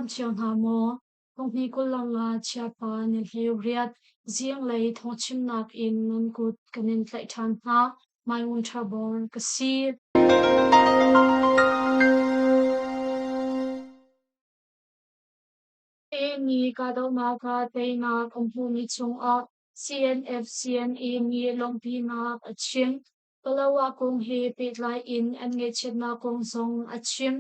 kam chiang ha mo kong ni ko langa chiapa ni hewriat Zinglei Thawngchimnak in nun kut kanin tlai than ha mai un thabor kasi ni ka do ma ka te na kong hu ni chung a CNF CNA ni longpi na achim palawa kong he pe lai in an nge chet na kong song achim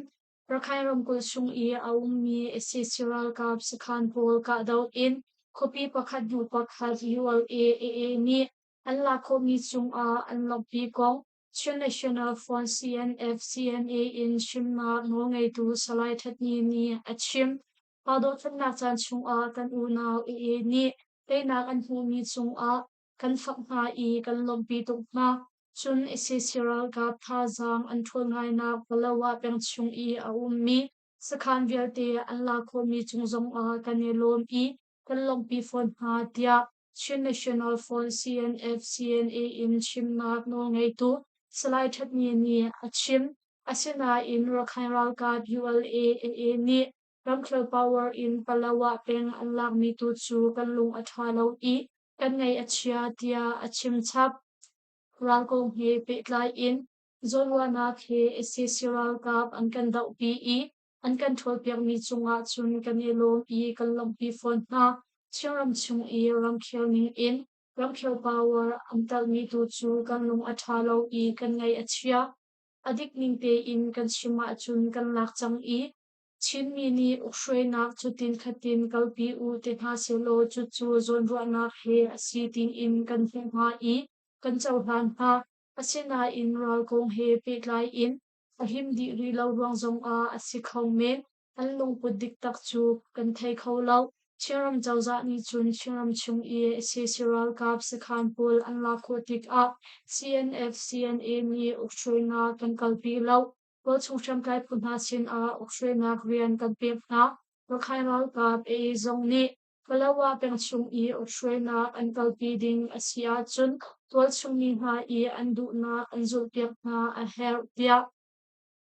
rakhai rom kul sung I aum mi essential kap sakhan pol ka do in kopi pakhat du pakhat ULA ni an la ko mi chung a an longpi kong national fund CNF CNA in shimna no ngai tu salai that ni achim Pado chan na chan chung a kan u naw ni te na kan hu mi chung a kan fak na I kan lompi tuk na chun essential ka tha zang an thul ngai na palawa peng chung I a mi sakhan vial te an la kho mi chung zong a kan e lom I kan lompi fon ha tia chin national fon CNF CNA in chim na no ngai tu salai that ni a chim asina in rakhai ral ka ULA ni Ramklo power in Palawa peng an lak mi tu chu kan lung athalo I kan ngai achia tia achim chap ral kong he pe tlai in zonwa na the essential kap an kan dau pi I an kan thol piak mi chunga chun kan e lom I kan lom pi fon na chiram chung I ram khel ning in Ramklo power an tal mi tu chu kan lung athalo I kan ngai achia adik ning te in kan shima chun kan lak chang I chin mi ni ukshroi nak chutin khatin kalpi u te tha selo chu chu zon ru nak he asi tin in kan theng ha I kan chau han ha asina in ral kong he pe lai in ahim di ri lo ruang zong a asi khong men an lung put dik tak chu kan thei kho lo chiram chawza ni chun chiram chung I se siral kap sakhan pul an la kho tik a CNF CNA ni ukshroi na kan kalpi lo Ko chung cham kai punha sin a ukshroi na rian kan pek na rakhai ral kap zong ni Palawa peng chung I ukshroi na an kalpi ding asia chun tol chung ni ha I an du na an zul pek na a her pia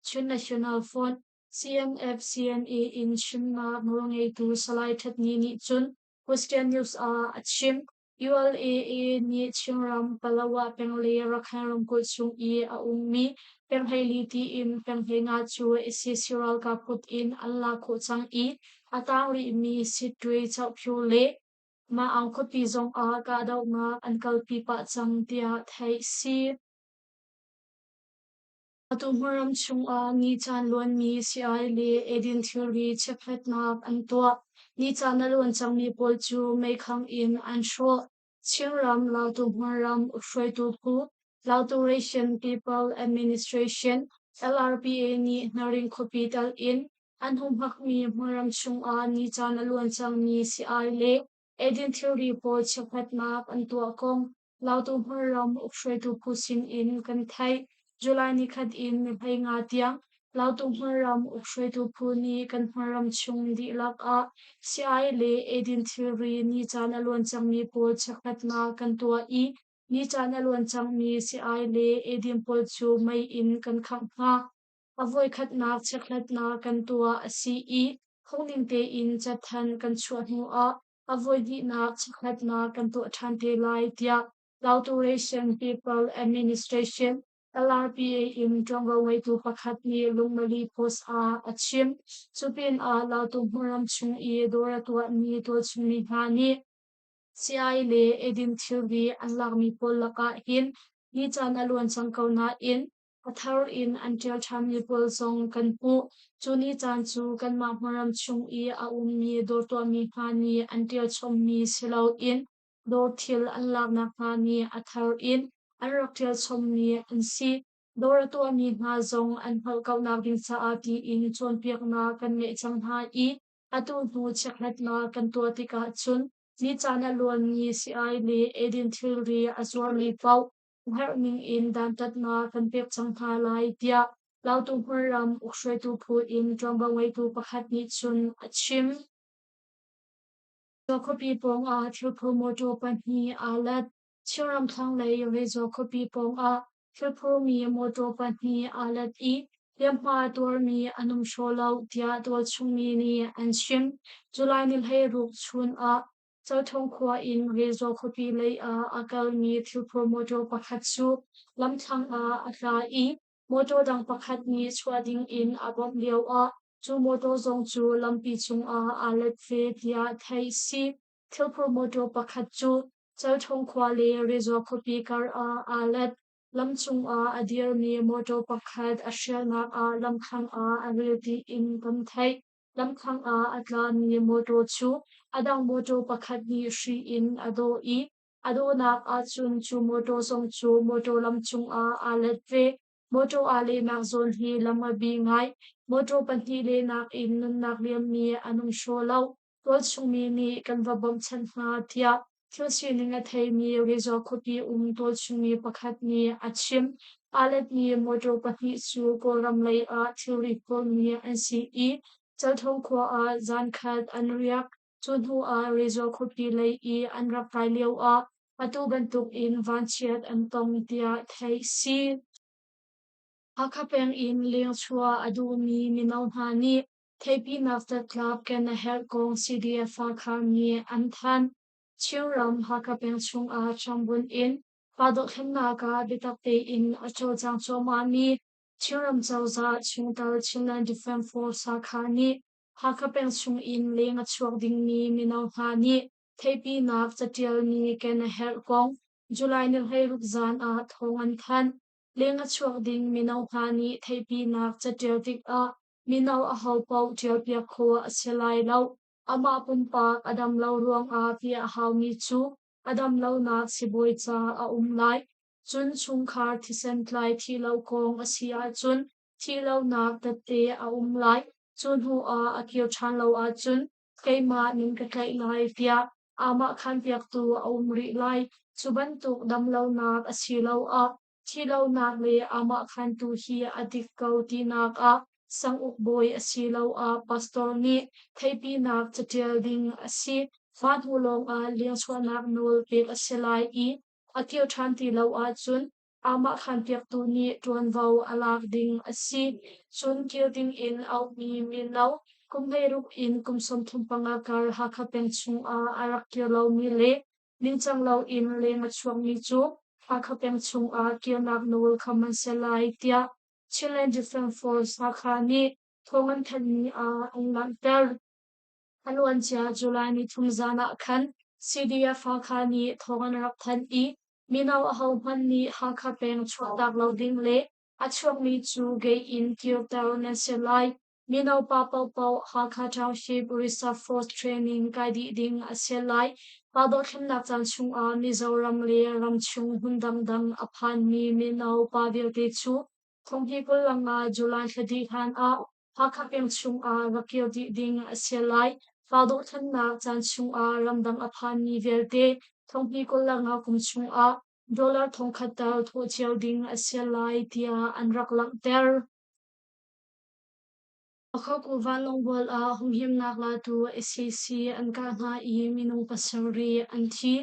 chun national fund CNF CNA in shimna murungai tu salai that ni chun Christian news a achim ULA ni chingram Palawa peng le rakhai ram ko chung I a ummi peng hei ti in peng hei nga chu essential ka put in Allah ko chang I atang ri mi sitwe chau phu le ma ang ko pi zong a ka dau ma an kal pi pa chang tia thai si tu hmaram chung a ni chan lon mi si ai le edin theory cheplet nak an to ni chan lon chang mi pol chu mai khang in an sho chingram la tu hmaram ufroi tu pu Lauturation People Administration LRPA ni naring capital in an humhak mi hmaram chung a ni chan lon chang mi si ai le edin theory pol cheplet nak an to kong lautu hmaram ufroi tu pu sin in kan thai July ni khat in mi phai nga tiang lau tu hmaram ukshroi tu phu ni kan hmaram chung di lak a si ai le edin theory ni chan alon chang mi pol chakhat na kan tua I ni chan alon chang mi si ai le edin pol chu mai in kan khang nga avoi khat na chakhat na kan tua asi I khongning te in chathan kan chuat hu a avoi di na chakhat na kan tu than te lai tia Lauturation People Administration LRPA in Jonga way to pakhat ni lungmali pos a achim chupin a la tu hmaram chung I dora tu ni to chung ni hani CI le edin thilvi an lak mi pol laka hin ni chan alwan chang kau na in athar in until tham ni pol song kan pu chu ni chan chu kan ma hmaram chung I a mi dor to mi hani until chom mi selo in dor thil an lak na hani athar in an rak thil chom mi an si dor to mi na zong an hal kau na ding cha ati in chon piak na kan nge chang ha I atu nu chakhat na kan to ti ka chun ni chana lon ni si ai le edin thil ri azwar li pau her ning in dan tat na kan pek chang tha lai tia lau tu hmaram ukshroi tu phu in tramba wai tu pakhat ni chun achim zo kopi pong a thil phu mo to pan hi alat chiram thang lei re zo kopi pong a thil phu mi mo to pan hi alat I Yampa dormi anum sholau tia dol chungmi ni anshim July nil hei ruk chun a chau thong khwa in rezo khopi lei a akal mi thil promoto pakhat chu lam thang a atla I moto dang pakhat ni chwading in abom leo a chu moto zong chu lampi chung a alet ve tia thai si thil promoto pakhat chu chau thong khwa le rezo khopi kar a alet lam chung a adir ni moto pakhat a hrialnak a lam khang a arilti in kam thai lam khang a atla ni moto chu adang moto pakhat ni hri in ado I ado nak a chun chu moto song chu moto lam chung a alet ve moto ale nak zon hi lam a bi ngai moto panti le nak in nun nak liam ni anung sholau tol chung mi ni kan va bom chan na tia thil sining a thei mi rezo khopi tol chung mi pakhat ni achim alet ni moto pahnih chu koram lei a thilri kol ni an si I chal thong khwa a zan khat an riak chun hu a rezo khopi lei I an rak kai leo a atu bantuk in van chiat an tong tia thei si Hakapeng in ling chua adu mi minau hna ni theipi nafta club ken a her kong CDF kha ni an than chiram hakapeng chung a chambun in padok hemna ka bitak te in a cho chang cho ma mi chiram chawza chung tal chimlan defense force kha ni hakapeng chung in ling a chuak ding mi minau hna ni theipi nak chatial ni ken a her kong July nil hei ruk zan a thong an than lenga chuak ding minau hani theipi nak chatir dik a minau a hau pau tial pia kho a selai lo ama pum pak adam lo ruang a pia hau mi chu adam lo nak siboi cha a lai chun chung khar thisen tlai thi lo kong a sia chun thi lo nak ta te a lai chun hu a akio chan lo a chun keima ning ka kai lai pia ama khan piak tu a ri lai chuban tuk dam lo nak a si lo a thilo nak le ama khan tu hi adik ko ti nak a sang uk boy asilo a pastor ni theipi nak chatel ding asi fat hulong a liang chwa nak nul pek aselai I akio than ti lo a chun ama khan pek tu ni tuan vau alak ding asi chun kil ding in au mi min lo kum hei ruk in kum som thum panga kar ha kha pen chung a arak kil lo mi le ning chang lo in le ma chuang mi chu Hakapeng chung a kilnak nul kaman selai tia Chilean Defense Force hakani thongan thani a anglan ter Anuan chia July ni thumzana khan CDF hakani thongan rak than I minau a hau man ni hakapeng chuak lo ding le achuak mi chu ge in kil tar na selai minau pa pau pau hakha township reserve force training kai di ding a selai Pado khimnak chan chung a Mizoram le ram chung hundang dang aphan mi minau pa vil te chu thonghi kul langa July thadi khan a hakapeng chung a rakil di ding a selai Pado khimnak chan chung a ramdang aphan mi vel te thonghi kul langa kum chung a dollar thong khatal tho chiao ding a selai tia an rak lang ter Akha ku vanong bol a humhim nak la tu SCC an ka na I minung pasari an thi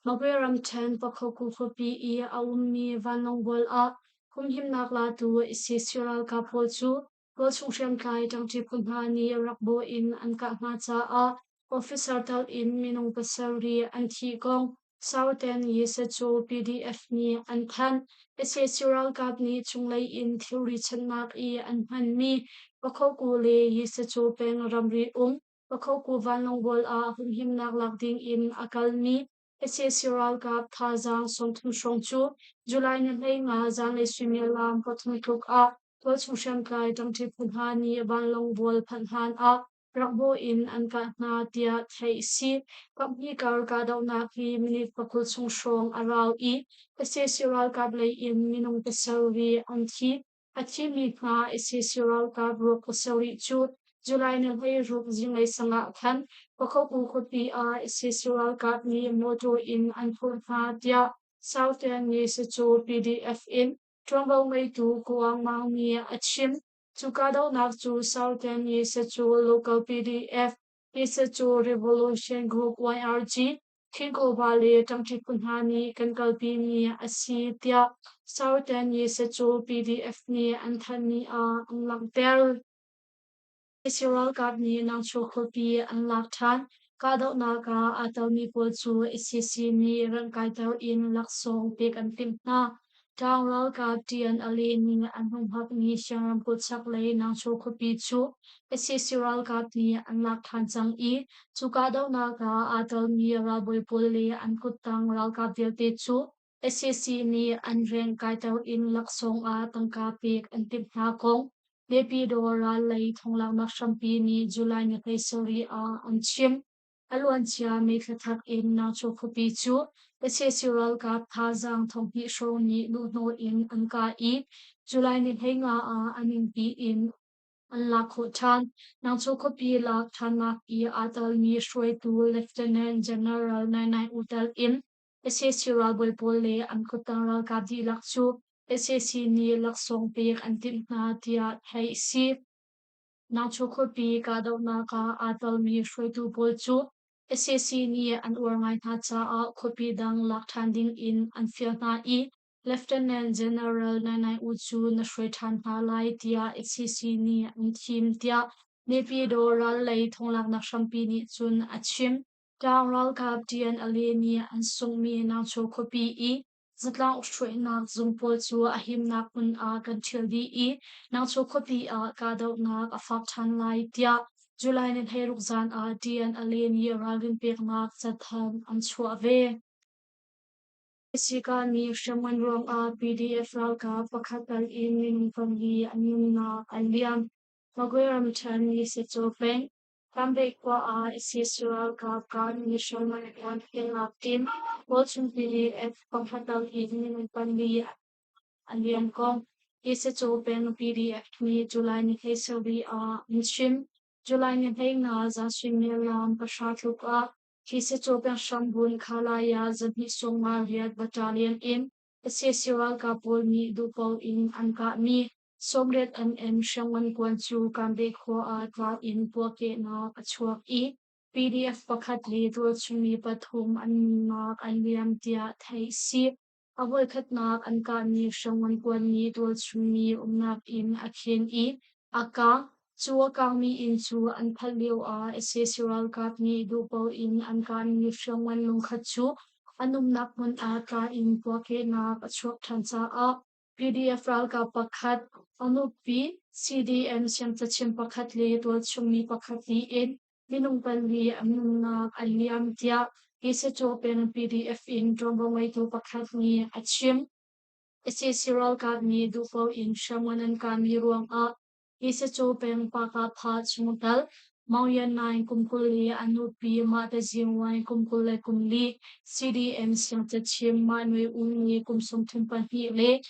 Maberam ten pakho ku khopi I aumi vanong bol a humhim nak la tu SCC ral ka pho chu ko chung shem kai tang ti phunha ni rakbo in an ka na cha a officer tal in minung pasari an thi kong Southern Yesacho PDF ni an than SCC ral kap ni chunglei in theory channak I an man mi pakho ku le yisa chu peng ramri pakho ku vanong bol a humhim nak lak ding in akalmi SSRL kap tha jang som thum shong chu July ni lei nga jang le swimia lam pathum tuk a tol chung sham kai tang thi phunha ni vanlong bol phanhan a rakbo in an ka na tia thei si kapni kar ka daw na ki minute pakul chung shong araw I SSRL kap le in minung pesawi an thi Achimi nga isisiral ka bro kusari chu July na hei ruk zinglei sanga khan pakho ku khopi a isisiral ka ni moto in anpur ha tia Southern ni se chu PDF in Trombo ngai tu kuang mang mi achim chu ka daw nak chu Southern ni se chu local PDF ni se chu Revolution Group YRG Thingko Valley Tangchi Punhani Kankalpi ni Asitia Southern Yi Secho PDF ni Anthony Anglangtel Isiral Card ni Nang Chokopi Anlaktan Kado Naga Ataw ni Polchu SCC ni Rangkaitaw in Laksong Pik Antimna Download Card Tian Ali ni Anhumhak ni Siyang Putsak Lay Nang Chokopi Chu SCC Card ni Anlaktan Chang I Chukado Naga Ataw ni Raboy Puli Ankutang Ralkap Dilte Chu SCC ni Anreng Kaitaw in Laksong Tangkapik Antimna Kong Lepidora lei thonglang shampi ni July ni kaisori anchim alwanchia me khathak in na chokopi chu essential ka thazang thongpi show ni no in anka I July ni henga aning pi in anlakho than nang chokopi lak thanak I atal ni shoi tu Lieutenant General 99 utal in essential boy pole an kutang ka di lakchu SSC ni laksong pek antim na tia thai si na chokopi ka daw na ka atal mi shoi tu pol chu SSC ni an ur ngai na cha a kopi dang lak than ding in an fia na I Lieutenant General 99 uchu na shoi than na lai tia SSC ni an team tia nepi do ral lei thonglak na shampi ni chun achim Down ral kap tian ali ni an sung mi na chokopi I Zatlang shui nak zungpol chu ahim nak mun kan thil di I nang chokopi kadaw nak afak than lai tia July nin heruk zan tian alien yi ralin pek nak zathan an chua ve Sika ni shaman rong PDF ral ka pakhatal in min pamli anin na aliam magweram chan ni se chopeng Kambe kwa isisual ka ni shaman one thing tin Watching PDF pakhatal in min pamli aliam kong isa chopeng PDF ni July ni hesawi nchim July ni heng na za shimilam pashatluk Kisa chopeng shambun khalaya zabhi songma riat battalion in Assesiwal kapol ni dupaw in anka mi Somret an shangwan kwan chu kambe ko tla in puake na achuak I PDF pakhat li tu chumi pathum an nak aliam tia thai si Avoy khatnak anka ni shangwan kwan ni tu chumi umnak in akhin I aka Chua kang mi in chu an phaliw essential kap ni dupaw in an kan ni shangwan lung khat chu anum nak mun ka in puake na achuk thansa PDF ral ka pakhat anupi CDM siam chachim pakhat le to chumi pakhat li in minung pali anum nak aliam tia isa chopen PDF in trombawai to pakhat ni achim essential kap ni dupaw in shangwan an kan mi ruang Isa chopeng paka pha chumutal Mauyan nine kumkuli anupi mata zingwai kumkule kumli CDM siang chachim manwe unni kumsum tumpan hi le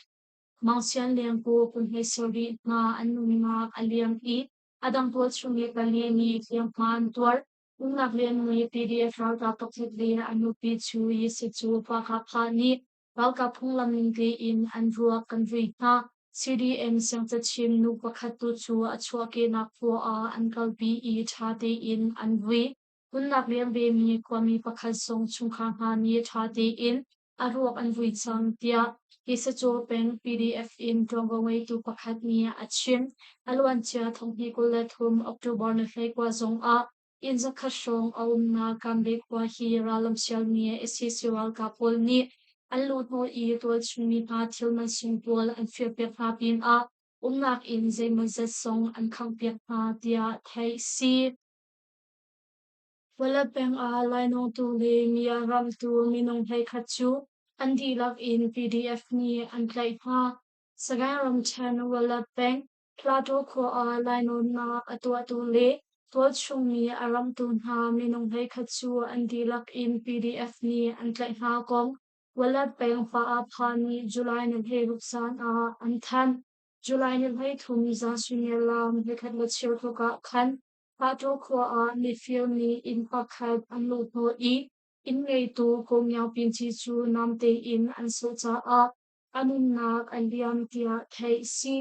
Mausian liang ko kumhe sori na anunga aliam I adang tuat shungi kali ni liang man tuar Unak liang ni PDF ralka toksit le anupi chu isa chu paka pha ni Ralka punglam ningli in anrua kanvui na CDM siang chachim nu pakhatu chu achuake nakpo ankalpi I thate in anvui Unak liang be mi kwami pakhat song chungkhang ha ni thate in aruak anvui chang tia Isa chopeng PDF in trongaway tu pakhat ni achim alwan chia thonghi kulathum October na hlei kwa zong in zakhashong na kambe kwa hi ralam sial ni essential kapol ni Alut mo I tual chumi pa tilman singpol an firpek na pin umnak in zay magsasong an kangpek na tia thai si wala peng lainong tu le miya ram tu minong thai khachu an dilak in PDF ni an klay pa sagay ram chan wala peng plato ko lainong na atwa tu le tual chumi aram tu na minong thai khachu an dilak in PDF ni an klay pa kong wala peng pa ni July ni hei ruksan an than July ni hei thum za sunyalam hekhat la chir ka khan pato ko ni feel ni in pakhat an lo no I in ngei tu kong yaw pin chi chu namte in an so cha anun nak an liam tia thai si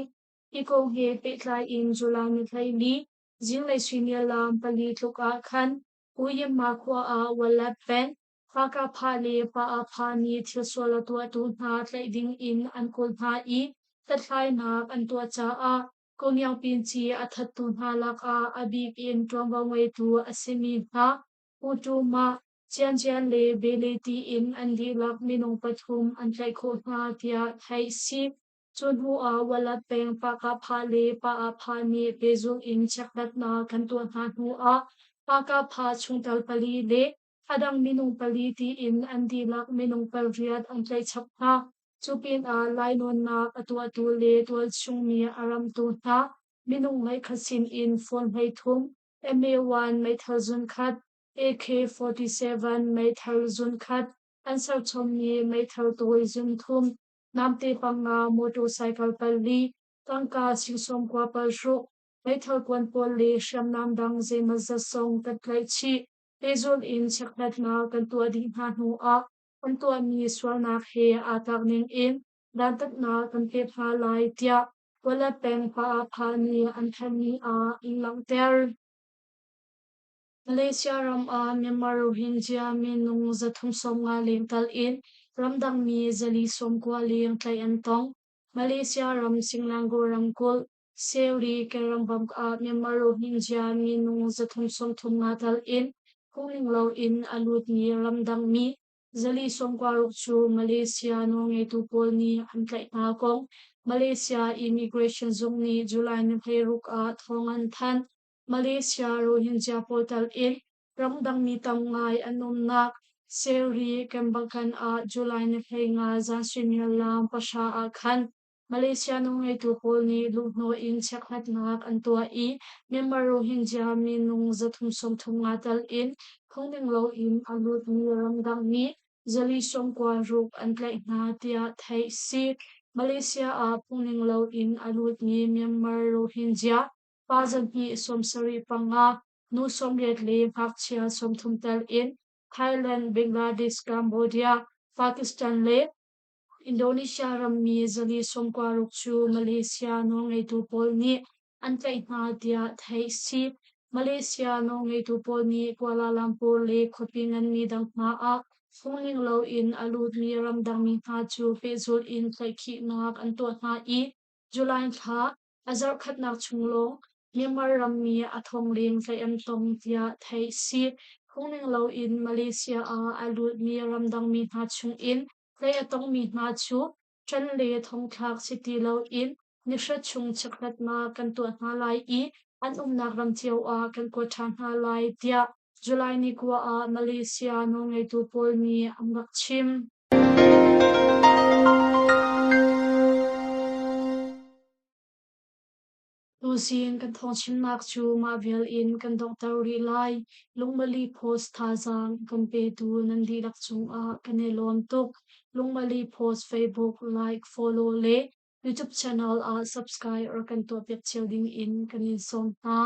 iko he petlai in July ni hei li Zinglei sunyalam pali thuka khan uyem ma ko wala peng paka pha le pa a pha ni thil sual tua tu na tlai ding in an kul na I tatlai nak an tua cha a kongyang pin chi a that tu na lak a abik in tuam wa ngei tu asimi na utu ma chian chian le bele ti in an di lak minung pathum an tlai kho na tia thai si chun hu a wala peng paka pha le pa a pha ni bezung in chaklat na kan tu na hu a paka pha chungtal pali le adang minung pali ti in an di lak minung pal riat an tlai chap na chupin a lainon na atua tu le tual chung mi aram tu na minung mai khasin in phone mai thum MA1 mai thazun khat AK-47 mai thazun khat ansar chom ni mai thal toi zum thum namte panga motorcycle pali tangka singsom kwa pal shu mai thal kwan pol le sham nam dang ze mazza song tatlai chi Bezol in chaklat na kantua di na nu a kantua mi swal na he atak ning in dantak na kante pha lai tia wala peng pa pha ni an thani a in lang ter Malaysia ram a Myanmar Rohingya mi nung zathum som nga leng tal in ramdang mi zali som kwa leng tlai antong Malaysia ram singlango ram kul seuri kerambam a Myanmar Rohingya mi nung zathum som thum nga tal in Kuling lo in alut ni ramdang mi zali som kwa ruk chu Malaysia no nge tu pol ni an tlai na kong Malaysia immigration zong ni July ni ruk a thongan than Malaysia Rohingya portal in ramdang mi tam ngai anom nak seuri kembangkan a July ni nga zanshimil lam pasha a khan Malaysia nung ngai tu pol ni lugno in chakhat nak antua I Myanmar Rohingya mi nung zathum som thum nga tal in khongding lo in alut ni ramdang mi zali som kwa ruk an tlai na tia thai si Malaysia a pungning lo in alut ni Myanmar Rohingya Pazan hi som sari panga nu som riat le phakchia som thumtal in Thailand, Bangladesh, Cambodia, Pakistan le Indonesia rammi zali som kwa rukchu Malaysia no ngai tu pol ni an tlai na tia thai si Malaysia no ngai tu pol ni Kuala Lumpur le khopingan mi dang na a phungling lo in alut mi ramdang mi na chu pezul in tlai khi nak an to na I July tha azar khat nak chunglong Myanmar rammi athong ling tlai am tong tia thai si phungling lo in Malaysia a alut mi ramdang mi na chung in Lei atong mi na chu chan le thong thak city lo in nisha chung chaklat na kan tu na lai I an nak ram chiao a kan ko than na lai tia July ni kwa a Malaysia no ngai tu pol ni amgak chim Lusin kan Thawngchimnak chu ma vial in kan doctor ri lai lungmali post thazang kan pe tu nandi lak chung a kan e lom tuk lungmali post Facebook like follow le YouTube channel a subscribe or kan to pek childing in kan in som na